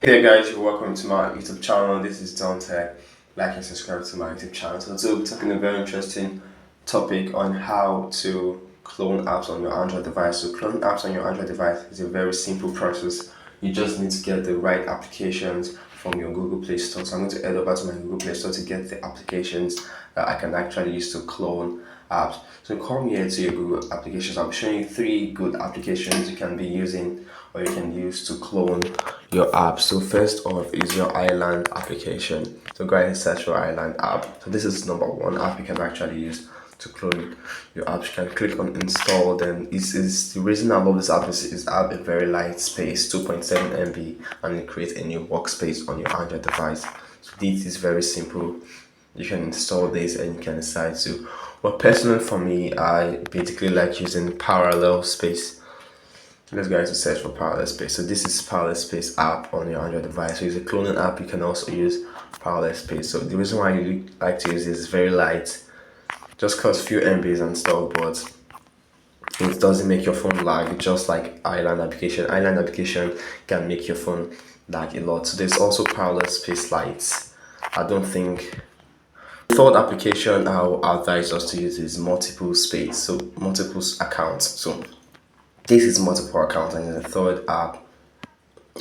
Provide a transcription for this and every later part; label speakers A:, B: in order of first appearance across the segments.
A: Hey there guys, welcome to my YouTube channel. This is Dante. Like and subscribe to my YouTube channel. So today we're talking a very interesting topic on how to clone apps on your Android device. So cloning apps on your Android device is a very simple process. You just need to get the right applications from your Google Play Store. So I'm going to head over to my Google Play Store to get the applications that I can actually use to clone apps. So come here to your Google applications. I'll be showing you three good applications you can be using or you can use to clone your app. So first off is your Island application. So go ahead and search your Island app. So this is number one app you can actually use to clone your app. You can click on install. Then this is the reason I love this app is app a very light space, 2.7 MB, and it creates a new workspace on your Android device. So this is very simple. You can install this and you can decide to. Well, personally for me, I basically like using parallel space. Let's go to search for parallel space. So this is parallel space app on your Android device. So it's a cloning app. You can also use parallel space. So the reason why you like to use this is very light, just costs few MBs installed, but it doesn't make your phone lag. Just like Island application can make your phone lag a lot. So there's also parallel space lights. I don't think. The third application I'll advise us to use is multiple space. So multiple accounts. So this is multiple accounts, and the third app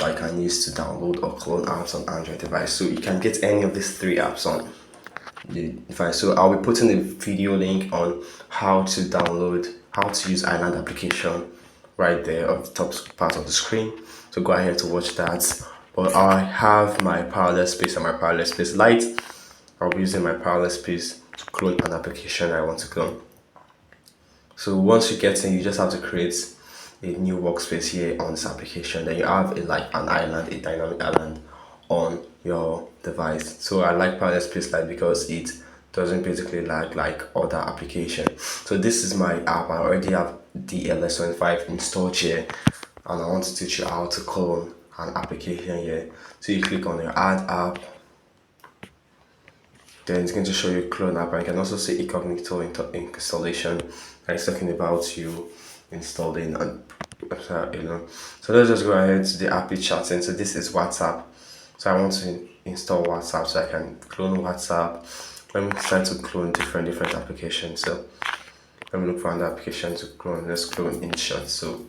A: I can use to download or clone apps on Android device. So you can get any of these three apps on the device. So I'll be putting a video link on how to download, how to use Island application right there on the top part of the screen. So go ahead to watch that. But I have my parallel space and my parallel space light. I'll be using my parallel space to clone an application I want to clone. So once you get in, you just have to create a new workspace here on this application. Then you have an island, a dynamic island on your device. So I like Parallel Space Lite because it doesn't basically lag like other applications. So this is my app. I already have the LS25 installed here, and I want to teach you how to clone an application here. So you click on your add app. Then it's going to show you clone app, and you can also see incognito installation. It's talking about you installing and So let's just go ahead to the app chatting. So this is WhatsApp. So I want to install WhatsApp so I can clone WhatsApp. Let me try to clone different applications. So let me look for another application to clone. Let's clone InShot. So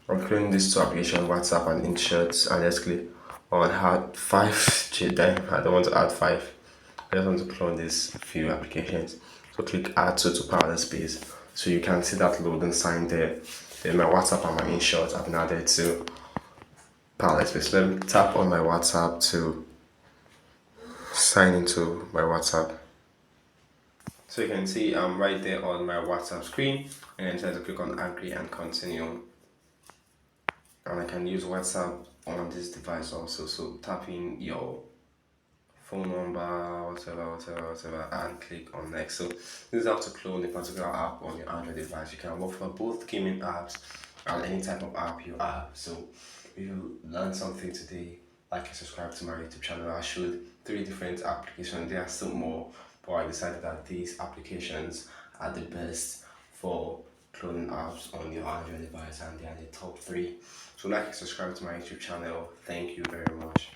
A: I'm cloning these two applications, WhatsApp and InShot, and let's click on add 5G. Then I don't want to add 5. I just want to clone these few applications. So click add to parallel space. So you can see that loading sign there. Then my WhatsApp and my InShot have been added to parallel space. Let me tap on my WhatsApp to sign into my WhatsApp. So you can see I'm right there on my WhatsApp screen, and then try to click on agree and continue. And I can use WhatsApp on this device also. So tap in your phone number, whatever, and click on next. So this is how to clone a particular app on your Android device. You can work for both gaming apps and any type of app you have. So if you learned something today, like and subscribe to my YouTube channel. I showed 3 different applications. There are still more, but I decided that these applications are the best for cloning apps on your Android device, and they are the top 3. So like and subscribe to my YouTube channel. Thank you very much.